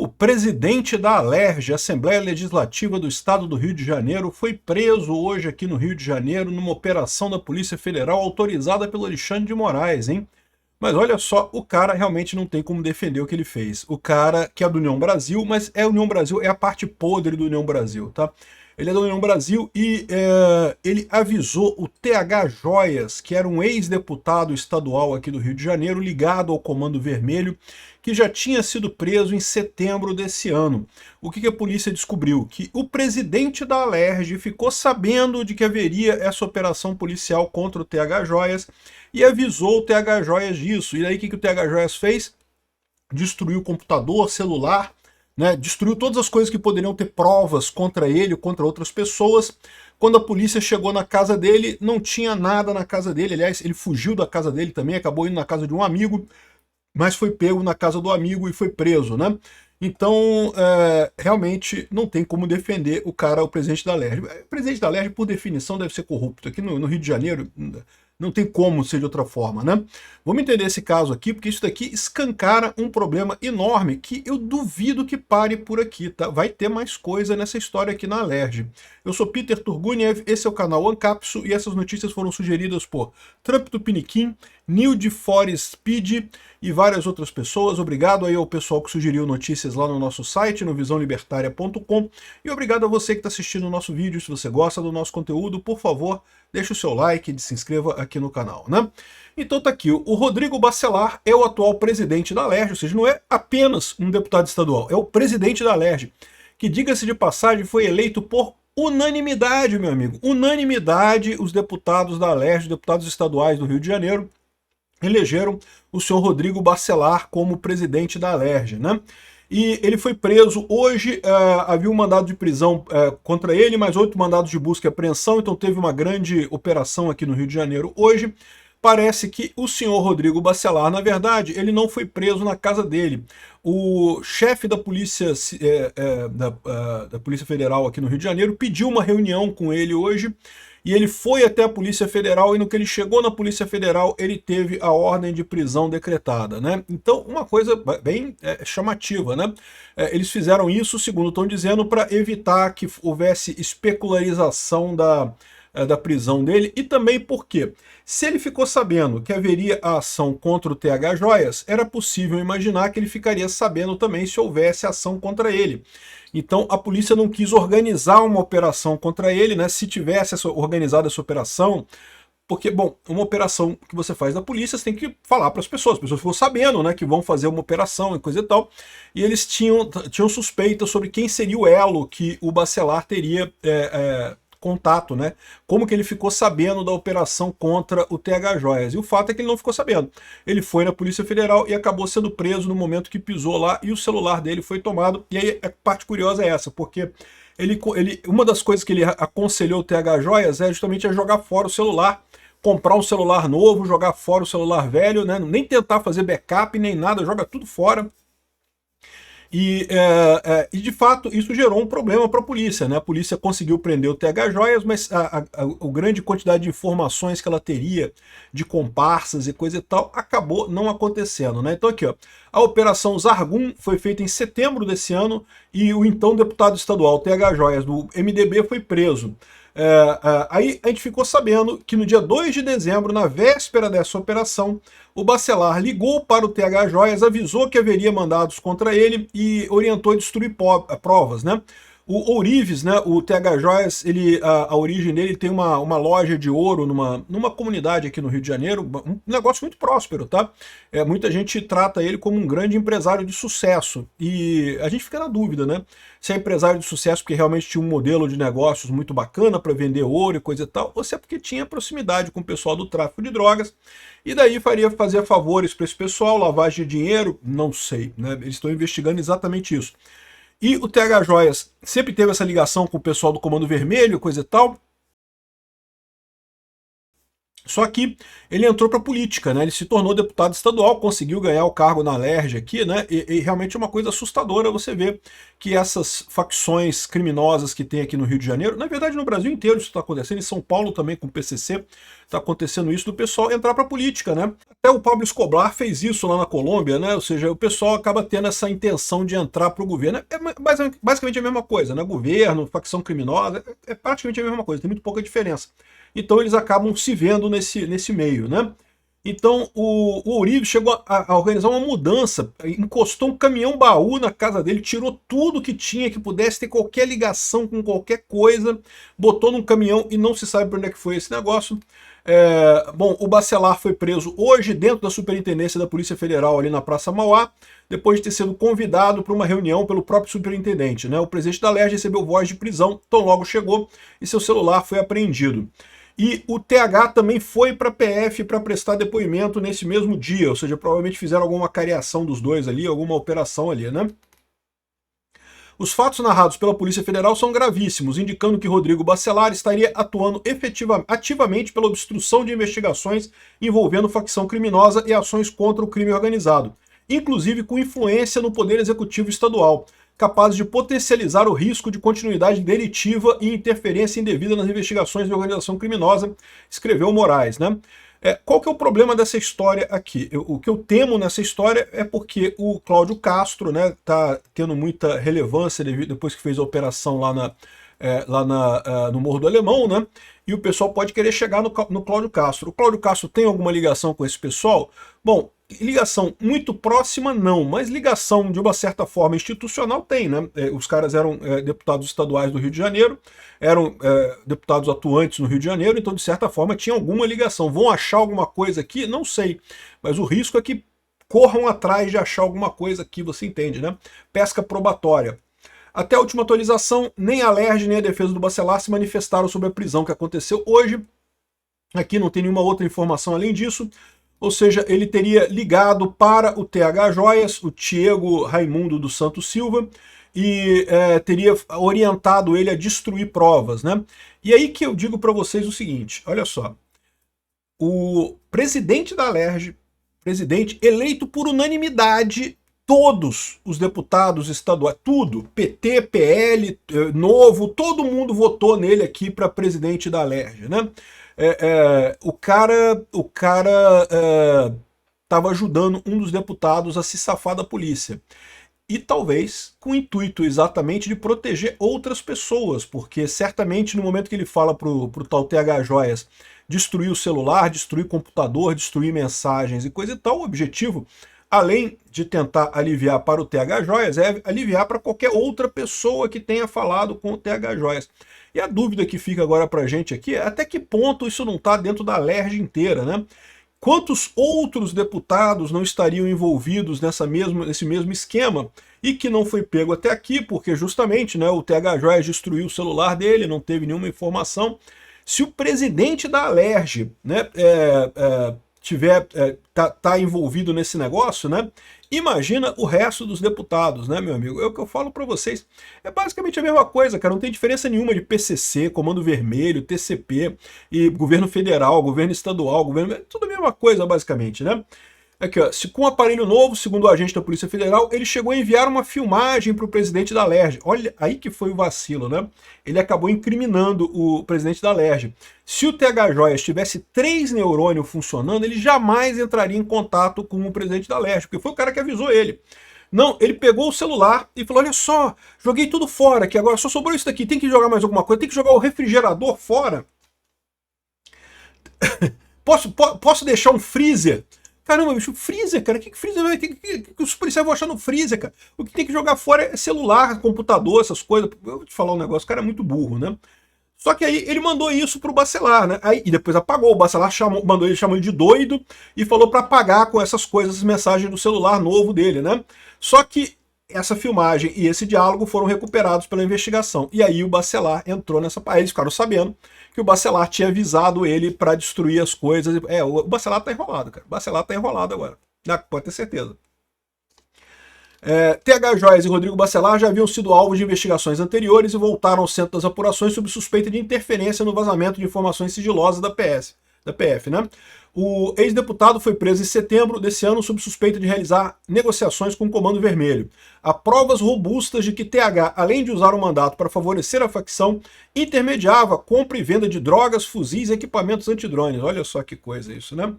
O presidente da Alerj, Assembleia Legislativa do Estado do Rio de Janeiro, foi preso hoje aqui no Rio de Janeiro numa operação da Polícia Federal autorizada pelo Alexandre de Moraes, hein? Mas olha só, o cara realmente não tem como defender o que ele fez. O cara que é do União Brasil, mas é União Brasil, é a parte podre do União Brasil, tá? Ele é da União Brasil e ele avisou o TH Joias, que era um ex-deputado estadual aqui do Rio de Janeiro, ligado ao Comando Vermelho, que já tinha sido preso em setembro desse ano. O que a polícia descobriu? Que o presidente da Alerj ficou sabendo de que haveria essa operação policial contra o TH Joias e avisou o TH Joias disso. E aí o que o TH Joias fez? Destruiu o computador, celular, né, destruiu todas as coisas que poderiam ter provas contra ele ou contra outras pessoas. Quando a polícia chegou na casa dele, não tinha nada na casa dele. Aliás, ele fugiu da casa dele também, acabou indo na casa de um amigo, mas foi pego na casa do amigo e foi preso, né? Então, realmente não tem como defender o cara, o presidente da Alerj. O presidente da Alerj, por definição, deve ser corrupto. Aqui no Rio de Janeiro não tem como ser de outra forma, né? Vamos entender esse caso aqui, porque isso daqui escancara um problema enorme que eu duvido que pare por aqui, tá? Vai ter mais coisa nessa história aqui na Alerj. Eu sou Peter Turguniev, esse é o canal Ancapsu e essas notícias foram sugeridas por Trump do Piniquim, Nilde Forest Speed e várias outras pessoas. Obrigado aí ao pessoal que sugeriu notícias lá no nosso site, no visãolibertaria.com, e obrigado a você que está assistindo o nosso vídeo. Se você gosta do nosso conteúdo, por favor, deixa o seu like e se inscreva aqui no canal, né? Então tá aqui, o Rodrigo Bacelar é o atual presidente da Alerj, ou seja, não é apenas um deputado estadual, é o presidente da Alerj, que, diga-se de passagem, foi eleito por unanimidade, meu amigo. Unanimidade, os deputados da Alerj, os deputados estaduais do Rio de Janeiro, elegeram o senhor Rodrigo Bacelar como presidente da Alerj, né? E ele foi preso hoje, havia um mandado de prisão contra ele, mais 8 mandados de busca e apreensão, então teve uma grande operação aqui no Rio de Janeiro hoje. Parece que o senhor Rodrigo Bacelar, na verdade, ele não foi preso na casa dele. O chefe da Polícia, da Polícia Federal aqui no Rio de Janeiro pediu uma reunião com ele hoje, e ele foi até a Polícia Federal, e no que ele chegou na Polícia Federal, ele teve a ordem de prisão decretada, né? Então, uma coisa bem chamativa, né? Eles fizeram isso, segundo estão dizendo, para evitar que houvesse especularização da prisão dele, e também porque, se ele ficou sabendo que haveria a ação contra o TH Joias, era possível imaginar que ele ficaria sabendo também se houvesse ação contra ele. Então a polícia não quis organizar uma operação contra ele, né? Se tivesse organizado essa operação, porque, bom, uma operação que você faz da polícia, você tem que falar para as pessoas ficam sabendo, né, que vão fazer uma operação e coisa e tal, e eles tinham suspeita sobre quem seria o elo que o Bacelar teria contato, né? Como que ele ficou sabendo da operação contra o TH Joias. E o fato é que ele não ficou sabendo. Ele foi na Polícia Federal e acabou sendo preso no momento que pisou lá, e o celular dele foi tomado. E aí a parte curiosa é essa, porque uma das coisas que ele aconselhou o TH Joias é justamente jogar fora o celular, comprar um celular novo, jogar fora o celular velho, né? Nem tentar fazer backup, nem nada, joga tudo fora. E de fato isso gerou um problema para a polícia, né? A polícia conseguiu prender o TH Joias, mas a grande quantidade de informações que ela teria de comparsas e coisa e tal acabou não acontecendo, né? Então aqui, ó, a Operação Zargum foi feita em setembro desse ano e o então deputado estadual TH Joias do MDB foi preso. Aí a gente ficou sabendo que no dia 2 de dezembro, na véspera dessa operação, o Bacelar ligou para o TH Joias, avisou que haveria mandados contra ele e orientou a destruir provas, né? O Ourives, né, o TH Joias, a origem dele tem uma loja de ouro numa comunidade aqui no Rio de Janeiro, um negócio muito próspero, tá? Muita gente trata ele como um grande empresário de sucesso, e a gente fica na dúvida, né? Se é empresário de sucesso porque realmente tinha um modelo de negócios muito bacana para vender ouro e coisa e tal, ou se é porque tinha proximidade com o pessoal do tráfico de drogas, e daí fazer favores para esse pessoal, lavagem de dinheiro, não sei, né? Eles estão investigando exatamente isso. E o TH Joias sempre teve essa ligação com o pessoal do Comando Vermelho, coisa e tal. Só que ele entrou para a política, né? Ele se tornou deputado estadual, conseguiu ganhar o cargo na Alerj aqui, né? E realmente é uma coisa assustadora você ver que essas facções criminosas que tem aqui no Rio de Janeiro, na verdade no Brasil inteiro isso está acontecendo, em São Paulo também com o PCC, está acontecendo isso do pessoal entrar para a política, né? Até o Pablo Escobar fez isso lá na Colômbia, né? Ou seja, o pessoal acaba tendo essa intenção de entrar para o governo. É basicamente a mesma coisa, né? Governo, facção criminosa, é praticamente a mesma coisa, tem muito pouca diferença. Então eles acabam se vendo nesse meio, né? Então o Uribe chegou a organizar uma mudança, encostou um caminhão-baú na casa dele, tirou tudo que tinha, que pudesse ter qualquer ligação com qualquer coisa, botou num caminhão e não se sabe para onde é que foi esse negócio. Bom, o Bacelar foi preso hoje dentro da Superintendência da Polícia Federal ali na Praça Mauá, depois de ter sido convidado para uma reunião pelo próprio superintendente, né? O presidente da Alerj recebeu voz de prisão, tão logo chegou e seu celular foi apreendido. E o TH também foi para a PF para prestar depoimento nesse mesmo dia, ou seja, provavelmente fizeram alguma cariação dos dois ali, alguma operação ali, né? Os fatos narrados pela Polícia Federal são gravíssimos, indicando que Rodrigo Bacelar estaria atuando ativamente pela obstrução de investigações envolvendo facção criminosa e ações contra o crime organizado, inclusive com influência no Poder Executivo Estadual, capazes de potencializar o risco de continuidade delitiva e interferência indevida nas investigações de organização criminosa, escreveu Moraes, né? Qual que é o problema dessa história aqui? O que eu temo nessa história é porque o Cláudio Castro, né, tá tendo muita relevância depois que fez a operação lá no Morro do Alemão, né? E o pessoal pode querer chegar no Cláudio Castro. O Cláudio Castro tem alguma ligação com esse pessoal? Bom, ligação muito próxima não, mas ligação de uma certa forma institucional tem, né? Os caras eram deputados estaduais do Rio de Janeiro, eram deputados atuantes no Rio de Janeiro, então de certa forma tinha alguma ligação. Vão achar alguma coisa aqui? Não sei, mas o risco é que corram atrás de achar alguma coisa aqui, você entende, né? Pesca probatória. Até a última atualização, nem a Alerj nem a defesa do Bacelar se manifestaram sobre a prisão que aconteceu hoje. Aqui não tem nenhuma outra informação além disso. Ou seja, ele teria ligado para o TH Joias, o Diego Raimundo dos Santos Silva, e teria orientado ele a destruir provas, né? E aí que eu digo para vocês o seguinte, olha só, o presidente da Alerj, presidente eleito por unanimidade, todos os deputados estaduais, tudo, PT, PL, Novo, todo mundo votou nele aqui para presidente da Alerj, né? O cara estava ajudando um dos deputados a se safar da polícia. E talvez com o intuito exatamente de proteger outras pessoas, porque certamente no momento que ele fala pro tal TH Joias destruir o celular, destruir o computador, destruir mensagens e coisa e tal, o objetivo, além de tentar aliviar para o TH Joias, é aliviar para qualquer outra pessoa que tenha falado com o TH Joias. E a dúvida que fica agora para a gente aqui é até que ponto isso não está dentro da Alerj inteira, né? Quantos outros deputados não estariam envolvidos nesse mesmo esquema e que não foi pego até aqui, porque justamente, né, o TH Joias destruiu o celular dele, não teve nenhuma informação. Se o presidente da Alerj, né, tá envolvido nesse negócio, né? Imagina o resto dos deputados, né, meu amigo? É o que eu falo para vocês. É basicamente a mesma coisa, cara. Não tem diferença nenhuma de PCC, Comando Vermelho, TCP e governo federal, governo estadual, governo... Tudo a mesma coisa, basicamente, né? Aqui, ó, com um aparelho novo, segundo o agente da Polícia Federal, ele chegou a enviar uma filmagem para o presidente da Alerj. Olha, aí que foi o vacilo, né? Ele acabou incriminando o presidente da Alerj. Se o TH Joias tivesse 3 neurônios funcionando, ele jamais entraria em contato com o presidente da Alerj, porque foi o cara que avisou ele. Não, ele pegou o celular e falou, olha só, joguei tudo fora, que agora só sobrou isso daqui, tem que jogar mais alguma coisa, tem que jogar o refrigerador fora. Posso deixar um freezer? Caramba, bicho, freezer, cara, que freezer vai ter que os policiais vão achar no freezer, cara? O que tem que jogar fora é celular, computador, essas coisas. Eu vou te falar um negócio, o cara é muito burro, né? Só que aí ele mandou isso pro Bacelar, né? E depois apagou. O Bacelar chamou ele de doido e falou para apagar com essas coisas, as mensagens do celular novo dele, né? Só que essa filmagem e esse diálogo foram recuperados pela investigação. E aí o Bacelar entrou nessa... Eles ficaram sabendo que o Bacelar tinha avisado ele para destruir as coisas. O Bacelar tá enrolado, cara. O Bacelar tá enrolado agora. Pode ter certeza. TH Joias e Rodrigo Bacelar já haviam sido alvos de investigações anteriores e voltaram ao centro das apurações sob suspeita de interferência no vazamento de informações sigilosas da PS. da PF, né? O ex-deputado foi preso em setembro desse ano sob suspeita de realizar negociações com o Comando Vermelho. Há provas robustas de que TH, além de usar o mandato para favorecer a facção, intermediava a compra e venda de drogas, fuzis e equipamentos antidrones. Olha só que coisa isso, né?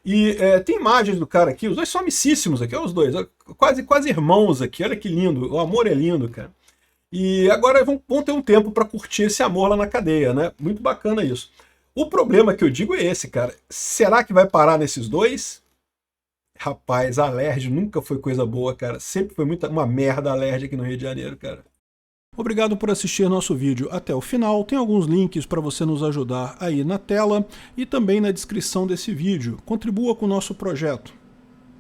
E tem imagens do cara aqui, os dois são amicíssimos aqui, olha os dois, quase irmãos aqui, olha que lindo, o amor é lindo, cara. E agora vão ter um tempo para curtir esse amor lá na cadeia, né? Muito bacana isso. O problema que eu digo é esse, cara. Será que vai parar nesses dois? Rapaz, a Alerj nunca foi coisa boa, cara. Sempre foi uma merda a Alerj aqui no Rio de Janeiro, cara. Obrigado por assistir nosso vídeo até o final. Tem alguns links para você nos ajudar aí na tela e também na descrição desse vídeo. Contribua com o nosso projeto.